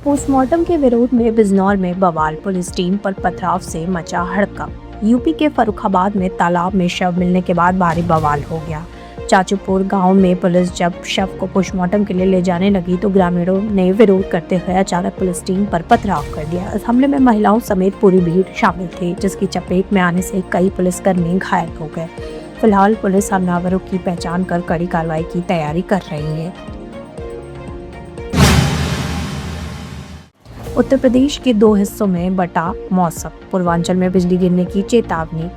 Postmortem के विरोध में बिजनौर में बवाल, पुलिस टीम पर पथराव से मचा हड़कंप। यूपी के फर्रुखाबाद में तालाब में शव मिलने के बाद भारी बवाल हो गया। चाचूपुर गांव में पुलिस जब शव को पोस्टमार्टम के लिए ले जाने लगी तो ग्रामीणों ने विरोध करते हुए अचानक पुलिस टीम पर पथराव कर दिया। इस हमले में महिलाओं समेत पूरी भीड़ शामिल थी, जिसकी चपेट में आने से कई पुलिसकर्मी घायल हो गए। फिलहाल पुलिस हमलावरों की पहचान कर कड़ी कार्रवाई की तैयारी कर रही है। उत्तर प्रदेश के 2 हिस्सों में बटा मौसम, पूर्वांचल में बिजली गिरने की चेतावनी।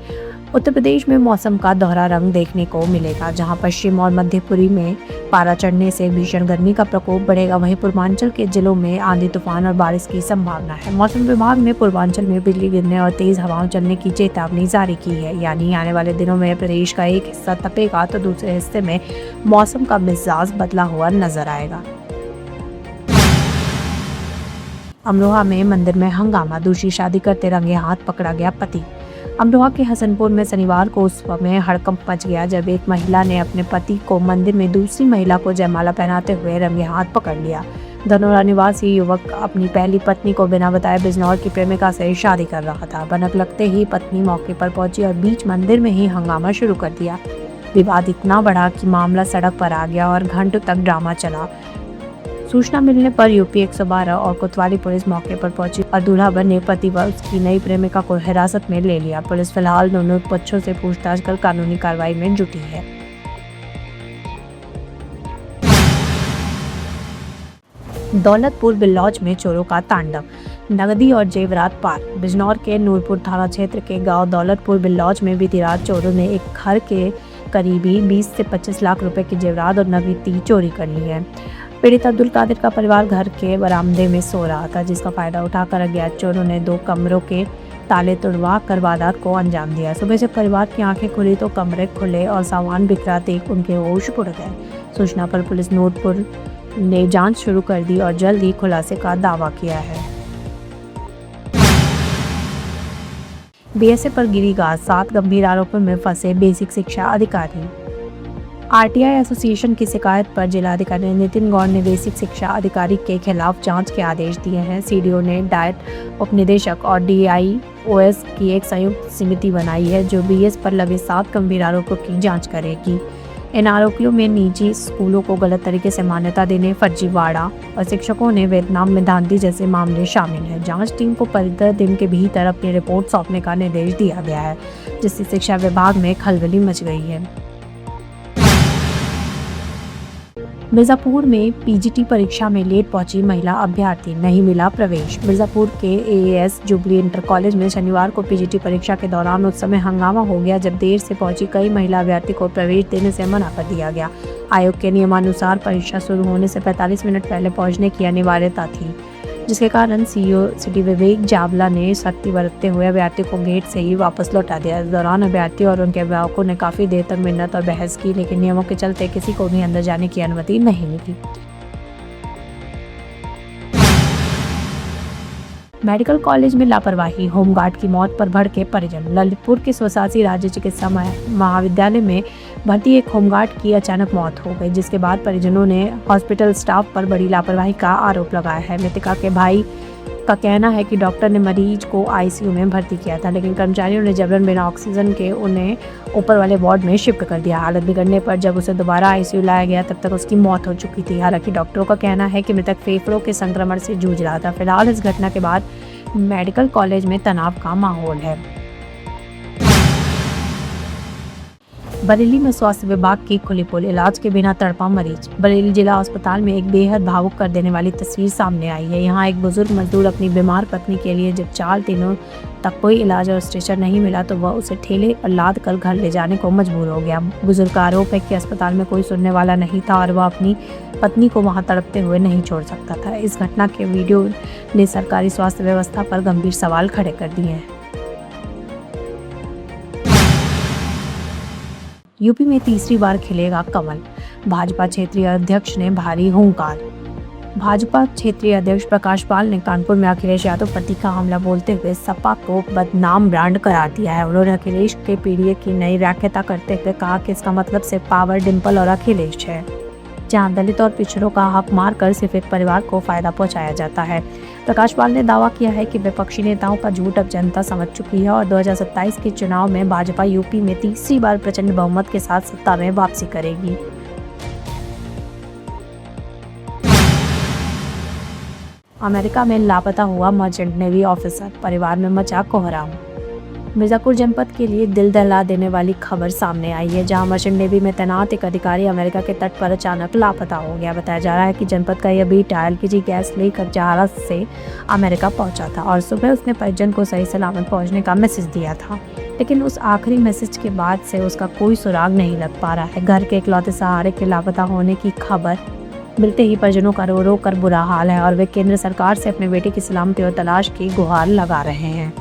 उत्तर प्रदेश में मौसम का दोहरा रंग देखने को मिलेगा, जहां पश्चिम और मध्यपुरी में पारा चढ़ने से भीषण गर्मी का प्रकोप बढ़ेगा। वहीं पूर्वांचल के जिलों में आंधी तूफान और बारिश की संभावना है। मौसम विभाग ने पूर्वांचल में बिजली गिरने और तेज हवाओं चलने की चेतावनी जारी की है। यानी आने वाले दिनों में प्रदेश का एक हिस्सा तपेगा तो दूसरे हिस्से में मौसम का मिजाज बदला हुआ नजर आएगा। अमरोहा में मंदिर में हंगामा, दूसरी शादी करते रंगे हाथ पकड़ा गया पति। अमरोहा के हसनपुर में शनिवार को उस समय हड़कंप मच गया जब एक महिला ने अपने पति को मंदिर में दूसरी महिला को जयमाला पहनाते हुए रंगे हाथ पकड़ लिया। धनौरा निवासी युवक अपनी पहली पत्नी को बिना बताए बिजनौर की प्रेमिका से शादी कर रहा था। भनक लगते ही पत्नी मौके पर पहुंची और बीच मंदिर में ही हंगामा शुरू कर दिया। विवाद इतना बढ़ा कि मामला सड़क पर आ गया और घंटों तक ड्रामा चला। सूचना मिलने पर यूपी 112 और कोतवाली पुलिस मौके पर पहुंची और दूल्हा बने पति व उसकी नई प्रेमिका को हिरासत में ले लिया। पुलिस फिलहाल दोनों पक्षों से पूछताछ कर कानूनी कार्रवाई में जुटी है। दौलतपुर बिल्लौज में चोरों का तांडव, नगदी और जेवरात पार। बिजनौर के नूरपुर थाना क्षेत्र के गांव दौलतपुर बिल्लौज में बीती रात चोरों ने एक घर के करीबी 20 से 25 लाख रुपए की जेवरात और नगदी चोरी कर ली है। पीड़ित अब्दुल कादिर का परिवार घर के बरामदे में सो रहा था, जिसका फायदा उठाकर अज्ञात चोरों ने 2 कमरों के ताले तुड़वा कर वारदात को अंजाम दिया। सुबह जब परिवार की आंखें खुली तो कमरे खुले और सामान बिखरा देख उनके होश उड़ गए। सूचना पर पुलिस नूरपुर ने जांच शुरू कर दी और जल्द ही खुलासे का दावा किया है। बीएसए पर गिरी गाज, 7 गंभीर आरोपों में फंसे बेसिक शिक्षा अधिकारी। आरटीआई एसोसिएशन की शिकायत पर जिलाधिकारी नितिन गौड़ ने बेसिक शिक्षा अधिकारी के खिलाफ जांच के आदेश दिए हैं। सीडीओ ने डाइट उपनिदेशक और डीआईओएस की एक संयुक्त समिति बनाई है जो बीएस पर लगे 7 गंभीर आरोपों की जांच करेगी। इन आरोपियों में निजी स्कूलों को गलत तरीके से मान्यता देने, फर्जीवाड़ा और शिक्षकों ने वेतन में धांधली जैसे मामले शामिल हैं। जांच टीम को 15 दिन के भीतर अपनी रिपोर्ट सौंपने का निर्देश दिया गया है, जिससे शिक्षा विभाग में खलबली मच गई है। मिर्जापुर में पीजीटी परीक्षा में लेट पहुंची महिला अभ्यर्थी, नहीं मिला प्रवेश। मिर्जापुर के एएस जुबली इंटर कॉलेज में शनिवार को पीजीटी परीक्षा के दौरान उस समय हंगामा हो गया जब देर से पहुंची कई महिला अभ्यर्थी को प्रवेश देने से मना कर दिया गया। आयोग के नियमानुसार परीक्षा शुरू होने से 45 मिनट पहले पहुंचने की अनिवार्यता थी, जिसके कारण सीईओ सिटी विवेक जावला ने सख्ती बरतते हुए अभ्यर्थी को गेट से ही वापस लौटा दिया। इस दौरान अभ्यर्थी और उनके अभिभावकों ने काफी देर तक मिन्नत और बहस की, लेकिन नियमों के चलते किसी को भी अंदर जाने की अनुमति नहीं मिली। मेडिकल कॉलेज में लापरवाही, होमगार्ड की मौत पर भड़के परिजन। ललितपुर के स्वशासी राज्य चिकित्सा महाविद्यालय में भर्ती एक होमगार्ड की अचानक मौत हो गई, जिसके बाद परिजनों ने हॉस्पिटल स्टाफ पर बड़ी लापरवाही का आरोप लगाया है। मृतका के भाई का कहना है कि डॉक्टर ने मरीज को आईसीयू में भर्ती किया था, लेकिन कर्मचारियों ने जबरन बिना ऑक्सीजन के उन्हें ऊपर वाले वार्ड में शिफ्ट कर दिया। हालत बिगड़ने पर जब उसे दोबारा आईसीयू लाया गया तब तक उसकी मौत हो चुकी थी। हालांकि डॉक्टरों का कहना है कि मृतक फेफड़ों के संक्रमण से जूझ रहा था। फिलहाल इस घटना के बाद मेडिकल कॉलेज में तनाव का माहौल है। बरेली में स्वास्थ्य विभाग की खुली पोल, इलाज के बिना तड़पा मरीज। बरेली जिला अस्पताल में एक बेहद भावुक कर देने वाली तस्वीर सामने आई है। यहाँ एक बुजुर्ग मजदूर अपनी बीमार पत्नी के लिए जब 4 दिनों तक कोई इलाज और स्ट्रेचर नहीं मिला तो वह उसे ठेले पर लाद कर घर ले जाने को मजबूर हो गया। बुजुर्ग का आरोप है कि अस्पताल में कोई सुनने वाला नहीं था और वह अपनी पत्नी को वहां तड़पते हुए नहीं छोड़ सकता था। इस घटना के वीडियो ने सरकारी स्वास्थ्य व्यवस्था पर गंभीर सवाल खड़े कर दिए हैं। यूपी में तीसरी बार खिलेगा कमल, भाजपा क्षेत्रीय अध्यक्ष ने भारी हुंकार। भाजपा क्षेत्रीय अध्यक्ष प्रकाश पाल ने कानपुर में अखिलेश यादव पर तीखा हमला बोलते हुए सपा को बदनाम ब्रांड करार दिया है। उन्होंने अखिलेश के पीडीए की नई व्याख्या करते हुए कहा कि इसका मतलब सिर्फ पावर, डिंपल और अखिलेश है। जहां दलित और पिछड़ों का हक मारकर सिर्फ एक परिवार को फायदा पहुंचाया जाता है। प्रकाश पाल ने दावा किया है कि विपक्षी नेताओं का झूठ अब जनता समझ चुकी है और 2027 के चुनाव में भाजपा यूपी में तीसरी बार प्रचंड बहुमत के साथ सत्ता में वापसी करेगी। अमेरिका में लापता हुआ मर्चेंट नेवी ऑफिसर, परिवार में मचा कोहराम। मिर्जापुर जनपद के लिए दिल दहला देने वाली खबर सामने आई है, जहां मर्चेंट नेवी में तैनात एक अधिकारी अमेरिका के तट पर अचानक लापता हो गया। बताया जा रहा है कि जनपद का यह बीटा एलपीजी गैस लेकर जहाज से अमेरिका पहुंचा था और सुबह उसने परिजन को सही सलामत पहुंचने का मैसेज दिया था, लेकिन उस आखिरी मैसेज के बाद से उसका कोई सुराग नहीं लग पा रहा है। घर के इकलौते सहारे के लापता होने की खबर मिलते ही परिजनों का रो रो कर बुरा हाल है और वे केंद्र सरकार से अपने बेटे की सलामती और तलाश की गुहार लगा रहे हैं।